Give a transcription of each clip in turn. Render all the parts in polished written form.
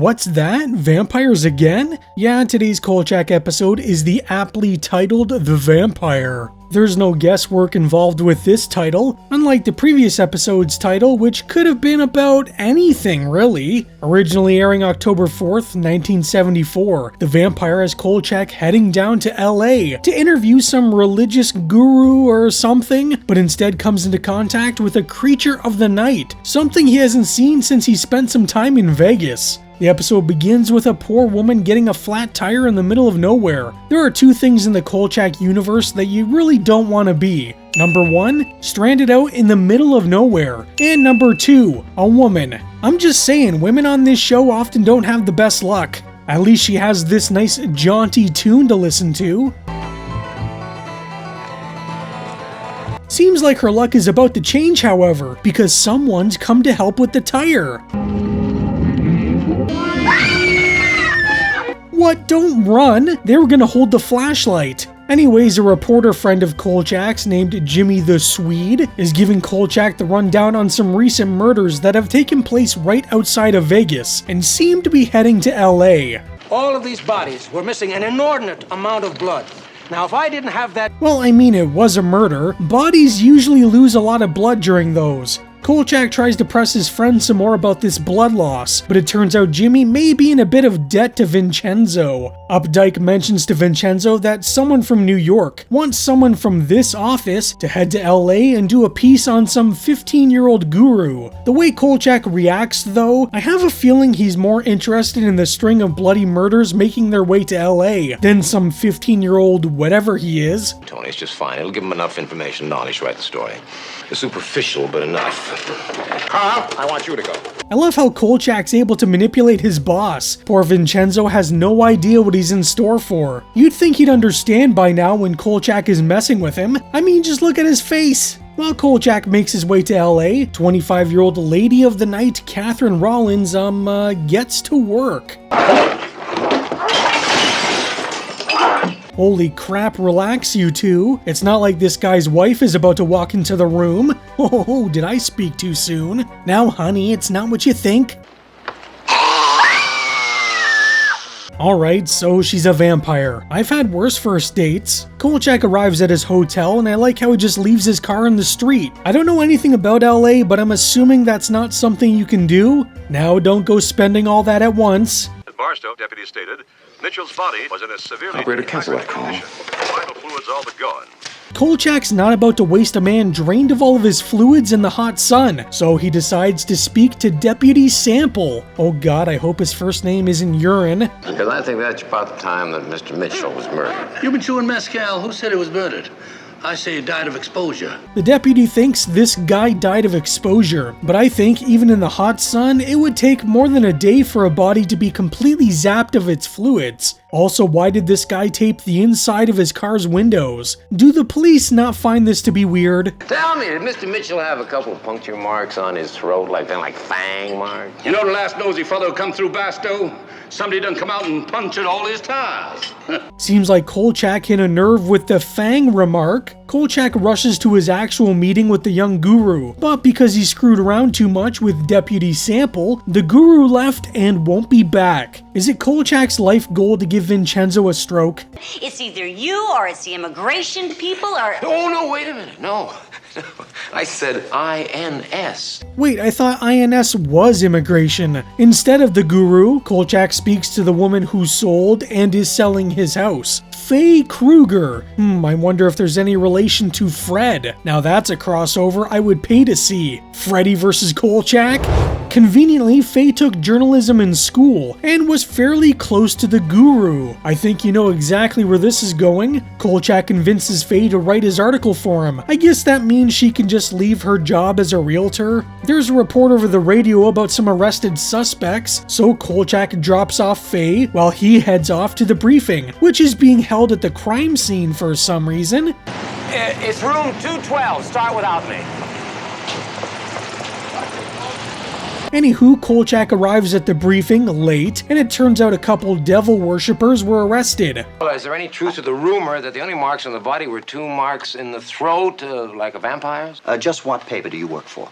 What's that? Vampires again? Yeah, today's Kolchak episode is the aptly titled The Vampire. There's no guesswork involved with this title, unlike the previous episode's title, which could have been about anything, really. Originally airing October 4th, 1974, The Vampire has Kolchak heading down to LA to interview some religious guru or something, but instead comes into contact with a creature of the night, something he hasn't seen since he spent some time in Vegas. The episode begins with a poor woman getting a flat tire in the middle of nowhere. There are two things in the Kolchak universe that you really don't want to be. Number 1, stranded out in the middle of nowhere. And number 2, a woman. I'm just saying, women on this show often don't have the best luck. At least she has this nice jaunty tune to listen to. Seems like her luck is about to change, however, because someone's come to help with the tire. What? Don't run! They were gonna hold the flashlight. Anyways, a reporter friend of Kolchak's named Jimmy the Swede is giving Kolchak the rundown on some recent murders that have taken place right outside of Vegas and seem to be heading to LA. All of these bodies were missing an inordinate amount of blood. Now, if I didn't have that... Well, I mean, it was a murder. Bodies usually lose a lot of blood during those. Kolchak tries to press his friend some more about this blood loss, but it turns out Jimmy may be in a bit of debt to Vincenzo. Updike mentions to Vincenzo that someone from New York wants someone from this office to head to LA and do a piece on some 15-year-old guru. The way Kolchak reacts, though, I have a feeling he's more interested in the string of bloody murders making their way to LA than some 15-year-old whatever he is. Tony's just fine. It'll give him enough information knowledge to write the story. It's superficial, but enough. Carl, I want you to go. I love how Kolchak's able to manipulate his boss. Poor Vincenzo has no idea what he's in store for. You'd think he'd understand by now when Kolchak is messing with him. I mean, just look at his face. While Kolchak makes his way to LA, 25-year-old lady of the night Catherine Rollins, gets to work. Holy crap, relax you two. It's not like this guy's wife is about to walk into the room. Oh, did I speak too soon? Now, honey, it's not what you think. Alright, so she's a vampire. I've had worse first dates. Kolchak arrives at his hotel, and I like how he just leaves his car in the street. I don't know anything about LA, but I'm assuming that's not something you can do. Now, don't go spending all that at once. At Barstow, deputies stated, Mitchell's body was in a severely Operator, cancel that call. condition. Vital fluids all but gone. Kolchak's not about to waste a man drained of all of his fluids in the hot sun, so he decides to speak to Deputy Sample. Oh god, I hope his first name isn't Urine. Because I think that's about the time that Mr. Mitchell was murdered. You've been chewing mezcal. Who said he was murdered? I say he died of exposure. The deputy thinks this guy died of exposure, but I think even in the hot sun, it would take more than a day for a body to be completely zapped of its fluids. Also, why did this guy tape the inside of his car's windows? Do the police not find this to be weird? Tell me, did Mr. Mitchell have a couple of puncture marks on his throat, like fang marks? You know the last nosy fellow who come through Barstow? Somebody done come out and punctured all his tires. Seems like Kolchak hit a nerve with the fang remark. Kolchak rushes to his actual meeting with the young guru, but because he screwed around too much with Deputy Sample, the guru left and won't be back. Is it Kolchak's life goal to give Vincenzo a stroke? It's either you or it's the immigration people or... Oh, no, wait a minute. No. I said INS. Wait, I thought INS was immigration. Instead of the guru, Kolchak speaks to the woman who sold and is selling his house. Faye Kruger. I wonder if there's any relation to Fred. Now that's a crossover I would pay to see. Freddy versus Kolchak? Conveniently, Faye took journalism in school and was fairly close to the guru. I think you know exactly where this is going. Kolchak convinces Faye to write his article for him. I guess that means she can just leave her job as a realtor. There's a report over the radio about some arrested suspects, so Kolchak drops off Faye while he heads off to the briefing, which is being held at the crime scene for some reason. It's room 212. Start without me. Anywho, Kolchak arrives at the briefing late, and it turns out a couple devil worshippers were arrested. Well, is there any truth to the rumor that the only marks on the body were 2 marks in the throat, like a vampire's? Just what paper do you work for?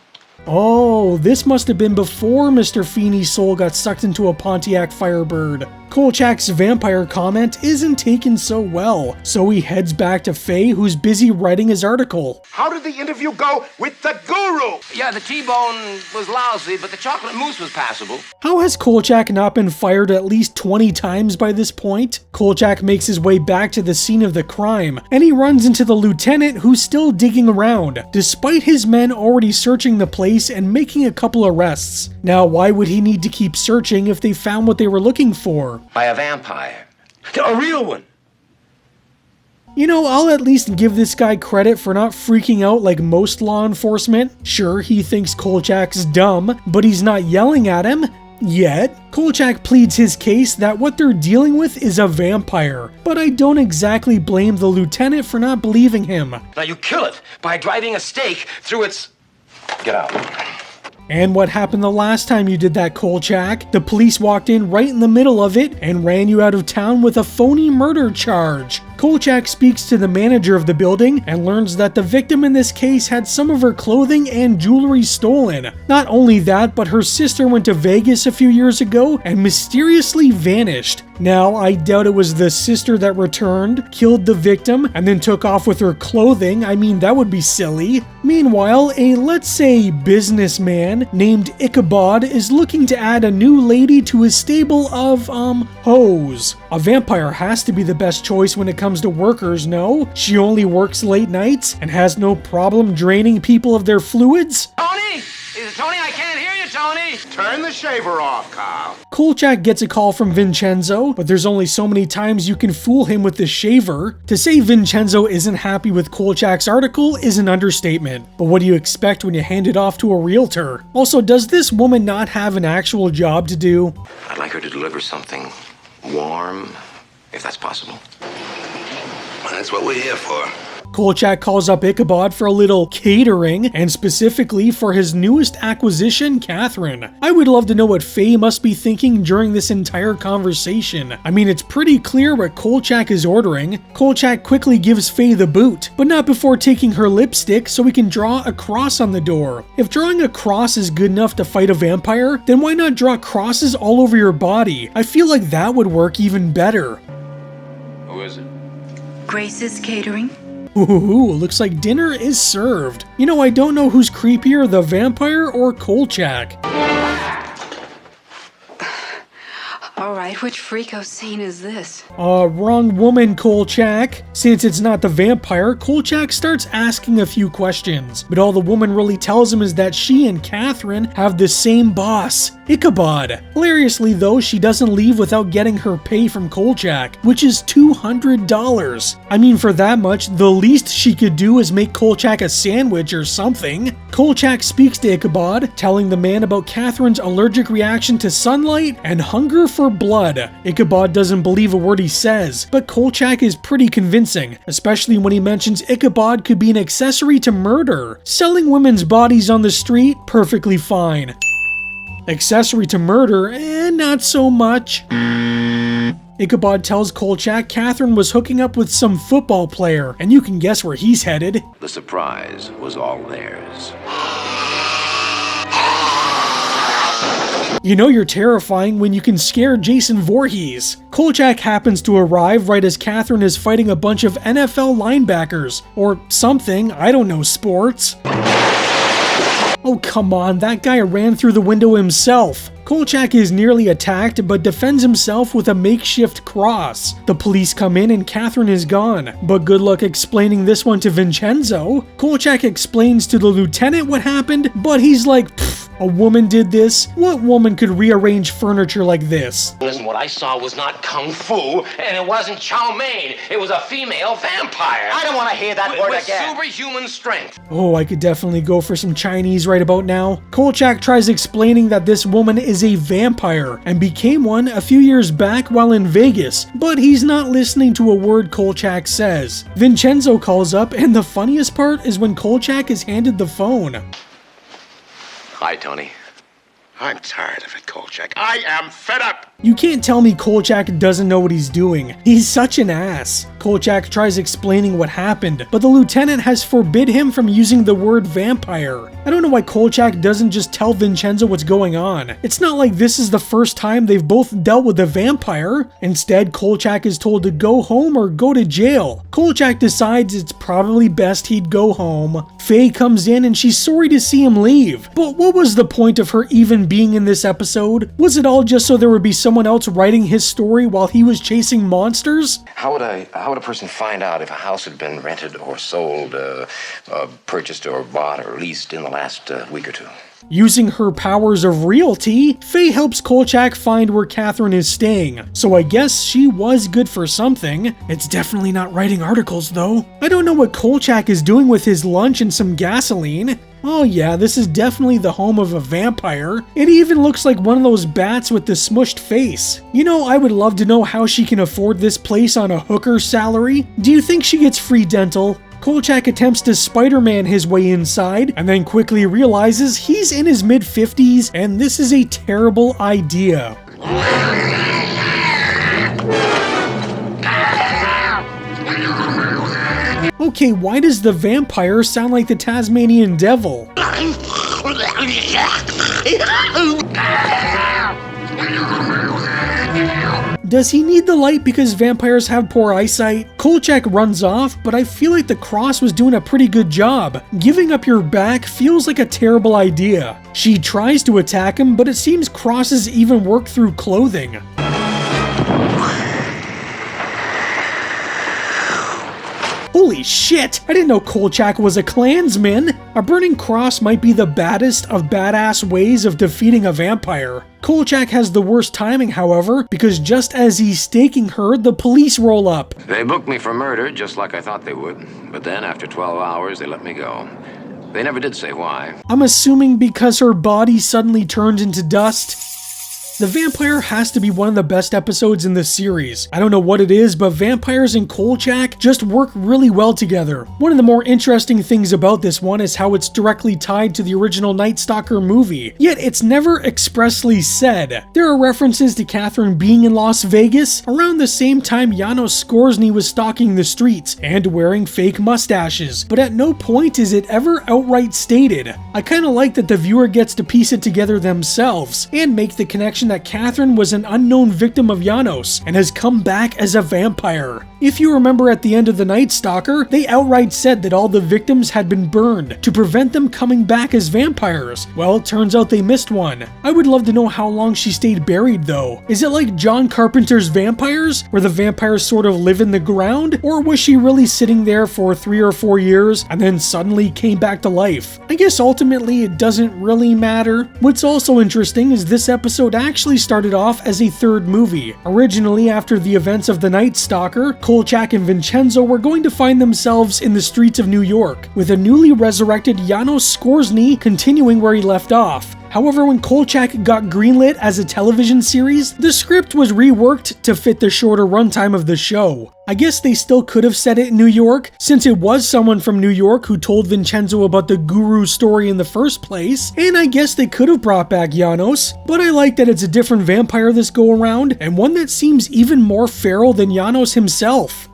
Oh, this must have been before Mr. Feeny's soul got sucked into a Pontiac Firebird. Kolchak's vampire comment isn't taken so well, so he heads back to Faye, who's busy writing his article. How did the interview go with the guru? Yeah, the T-bone was lousy, but the chocolate mousse was passable. How has Kolchak not been fired at least 20 times by this point? Kolchak makes his way back to the scene of the crime, and he runs into the lieutenant who's still digging around, despite his men already searching the place and making a couple arrests. Now, why would he need to keep searching if they found what they were looking for? By a vampire. A real one. You know, I'll at least give this guy credit for not freaking out like most law enforcement. Sure, he thinks Kolchak's dumb, but he's not yelling at him. Yet, Kolchak pleads his case that what they're dealing with is a vampire, but I don't exactly blame the lieutenant for not believing him. Now you kill it by driving a stake through its... Get out. And what happened the last time you did that, Kolchak? The police walked in right in the middle of it and ran you out of town with a phony murder charge. Kolchak speaks to the manager of the building and learns that the victim in this case had some of her clothing and jewelry stolen. Not only that, but her sister went to Vegas a few years ago and mysteriously vanished. Now, I doubt it was the sister that returned, killed the victim, and then took off with her clothing. I mean, that would be silly. Meanwhile, a, let's say, businessman named Ichabod is looking to add a new lady to his stable of, hoes. A vampire has to be the best choice when it comes to workers, no? She only works late nights and has no problem draining people of their fluids? Tony! Is it Tony? I can't hear you, Tony! Turn the shaver off, Carl. Kolchak gets a call from Vincenzo, but there's only so many times you can fool him with the shaver. To say Vincenzo isn't happy with Kolchak's article is an understatement, but what do you expect when you hand it off to a realtor? Also, does this woman not have an actual job to do? I'd like her to deliver something warm, if that's possible. That's what we're here for. Kolchak calls up Ichabod for a little catering, and specifically for his newest acquisition, Catherine. I would love to know what Faye must be thinking during this entire conversation. I mean, it's pretty clear what Kolchak is ordering. Kolchak quickly gives Faye the boot, but not before taking her lipstick so he can draw a cross on the door. If drawing a cross is good enough to fight a vampire, then why not draw crosses all over your body? I feel like that would work even better. Who is it? Grace's Catering. Ooh, looks like dinner is served. You know, I don't know who's creepier, the vampire or Kolchak. All right, which freako scene is this? Wrong woman, Kolchak. Since it's not the vampire, Kolchak starts asking a few questions, but all the woman really tells him is that she and Catherine have the same boss, Ichabod. Hilariously though, she doesn't leave without getting her pay from Kolchak, which is $200. I mean, for that much, the least she could do is make Kolchak a sandwich or something. Kolchak speaks to Ichabod, telling the man about Catherine's allergic reaction to sunlight and hunger for blood. Ichabod doesn't believe a word he says, but Kolchak is pretty convincing, especially when he mentions Ichabod could be an accessory to murder. Selling women's bodies on the street, perfectly fine. Accessory to murder, not so much. Ichabod tells Kolchak Catherine was hooking up with some football player, and you can guess where he's headed. The surprise was all theirs. You know you're terrifying when you can scare Jason Voorhees. Kolchak happens to arrive right as Catherine is fighting a bunch of NFL linebackers. Or something, I don't know sports. Oh come on, that guy ran through the window himself. Kolchak is nearly attacked but defends himself with a makeshift cross. The police come in and Catherine is gone, but good luck explaining this one to Vincenzo. Kolchak explains to the lieutenant what happened, but he's like, a woman did this? What woman could rearrange furniture like this? Listen, what I saw was not kung fu, and it wasn't chow mein. It was a female vampire. I don't want to hear that word with again. superhuman strength. Oh, I could definitely go for some Chinese right about now. Kolchak tries explaining that this woman is a vampire and became one a few years back while in Vegas, but he's not listening to a word Kolchak says. Vincenzo calls up, and the funniest part is when Kolchak is handed the phone. Hi, Tony. I'm tired of it, Kolchak. I am fed up. You can't tell me Kolchak doesn't know what he's doing. He's such an ass. Kolchak tries explaining what happened, but the lieutenant has forbid him from using the word vampire. I don't know why Kolchak doesn't just tell Vincenzo what's going on. It's not like this is the first time they've both dealt with a vampire. Instead, Kolchak is told to go home or go to jail. Kolchak decides it's probably best he'd go home. Faye comes in and she's sorry to see him leave. But what was the point of her even being in this episode? Was it all just so there would be someone else writing his story while he was chasing monsters? How would a person find out if a house had been rented or sold, purchased or bought or leased in the last week or two? Using her powers of realty, Faye helps Kolchak find where Catherine is staying, so I guess she was good for something. It's definitely not writing articles though. I don't know what Kolchak is doing with his lunch and some gasoline. Oh yeah, this is definitely the home of a vampire. It even looks like one of those bats with the smushed face. You know, I would love to know how she can afford this place on a hooker's salary. Do you think she gets free dental? Kolchak attempts to Spider-Man his way inside, and then quickly realizes he's in his mid-50s and this is a terrible idea. Okay, why does the vampire sound like the Tasmanian devil? Does he need the light because vampires have poor eyesight? Kolchak runs off, but I feel like the Cross was doing a pretty good job. Giving up your back feels like a terrible idea. She tries to attack him, but it seems crosses even work through clothing. Holy shit! I didn't know Kolchak was a Klansman! A burning cross might be the baddest of badass ways of defeating a vampire. Kolchak has the worst timing, however, because just as he's staking her, the police roll up. They booked me for murder, just like I thought they would. But then, after 12 hours, they let me go. They never did say why. I'm assuming because her body suddenly turned into dust. The vampire has to be one of the best episodes in the series. I don't know what it is, but vampires and Kolchak just work really well together. One of the more interesting things about this one is how it's directly tied to the original Night Stalker movie, yet it's never expressly said. There are references to Catherine being in Las Vegas around the same time Janos Skorzny was stalking the streets and wearing fake mustaches, but at no point is it ever outright stated. I kinda like that the viewer gets to piece it together themselves and make the connection that Catherine was an unknown victim of Janos and has come back as a vampire. If you remember at the end of the Night Stalker, they outright said that all the victims had been burned to prevent them coming back as vampires. Well, it turns out they missed one. I would love to know how long she stayed buried though. Is it like John Carpenter's Vampires, where the vampires sort of live in the ground? Or was she really sitting there for 3 or 4 years and then suddenly came back to life? I guess ultimately it doesn't really matter. What's also interesting is this episode actually started off as a third movie. Originally, after the events of the Night Stalker, Kolchak and Vincenzo were going to find themselves in the streets of New York, with a newly resurrected Janos Skorzny continuing where he left off. However, when Kolchak got greenlit as a television series, the script was reworked to fit the shorter runtime of the show. I guess they still could have set it in New York, since it was someone from New York who told Vincenzo about the Guru story in the first place, and I guess they could have brought back Janos, but I like that it's a different vampire this go around, and one that seems even more feral than Janos himself.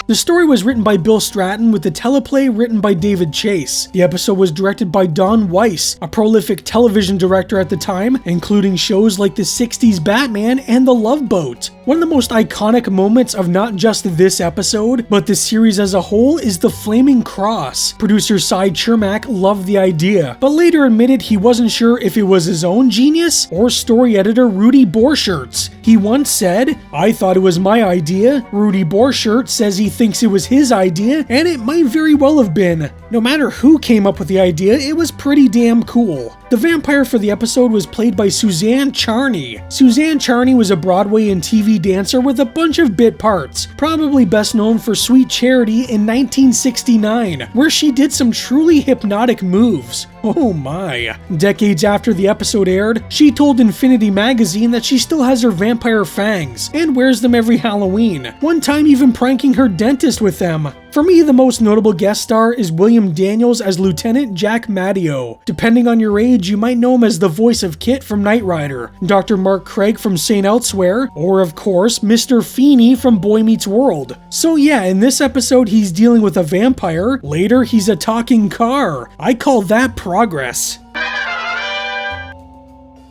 The story was written by Bill Stratton with the teleplay written by David Chase. The episode was directed by Don Weiss, a prolific television director at the time, including shows like the 60s Batman and The Love Boat. One of the most iconic moments of not just this episode, but the series as a whole is the Flaming Cross. Producer Cy Chermak loved the idea, but later admitted he wasn't sure if it was his own genius or story editor Rudy Borshirt's. He once said, "I thought it was my idea." Rudy Borshirt says he thinks it was his idea, and it might very well have been. No matter who came up with the idea, it was pretty damn cool. The vampire for the episode was played by Suzanne Charney. Suzanne Charney was a Broadway and TV dancer with a bunch of bit parts, probably best known for Sweet Charity in 1969, where she did some truly hypnotic moves. Oh my. Decades after the episode aired, she told Infinity Magazine that she still has her vampire fangs and wears them every Halloween, one time even pranking her dentist with them. For me, the most notable guest star is William Daniels as Lieutenant Jack Matteo. Depending on your age, you might know him as the voice of Kit from Knight Rider, Dr. Mark Craig from St. Elsewhere, or of course, Mr. Feeny from Boy Meets World. So yeah, in this episode he's dealing with a vampire, later he's a talking car. I call that progress.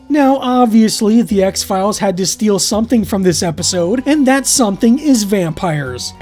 Now, obviously, the X-Files had to steal something from this episode, and that something is vampires.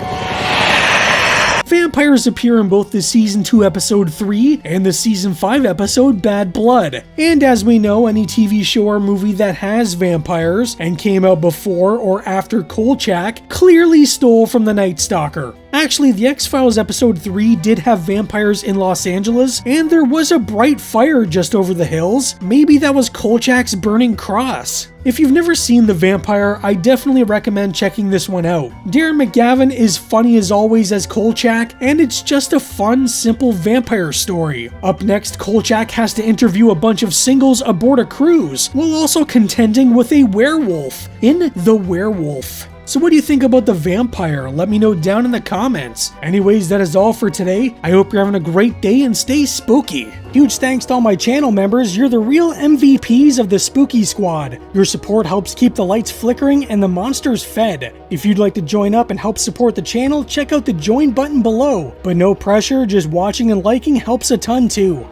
Vampires appear in both the Season 2 Episode 3 and the Season 5 episode Bad Blood. And as we know, any TV show or movie that has vampires and came out before or after Kolchak clearly stole from the Night Stalker. Actually, the X-Files Episode 3 did have vampires in Los Angeles, and there was a bright fire just over the hills. Maybe that was Kolchak's burning cross. If you've never seen The Vampire, I definitely recommend checking this one out. Darren McGavin is funny as always as Kolchak, and it's just a fun, simple vampire story. Up next, Kolchak has to interview a bunch of singles aboard a cruise, while also contending with a werewolf in The Werewolf. So what do you think about The Vampire? Let me know down in the comments. Anyways, that is all for today. I hope you're having a great day and stay spooky. Huge thanks to all my channel members. You're the real MVPs of the Spooky Squad. Your support helps keep the lights flickering and the monsters fed. If you'd like to join up and help support the channel, check out the join button below. But no pressure, just watching and liking helps a ton too.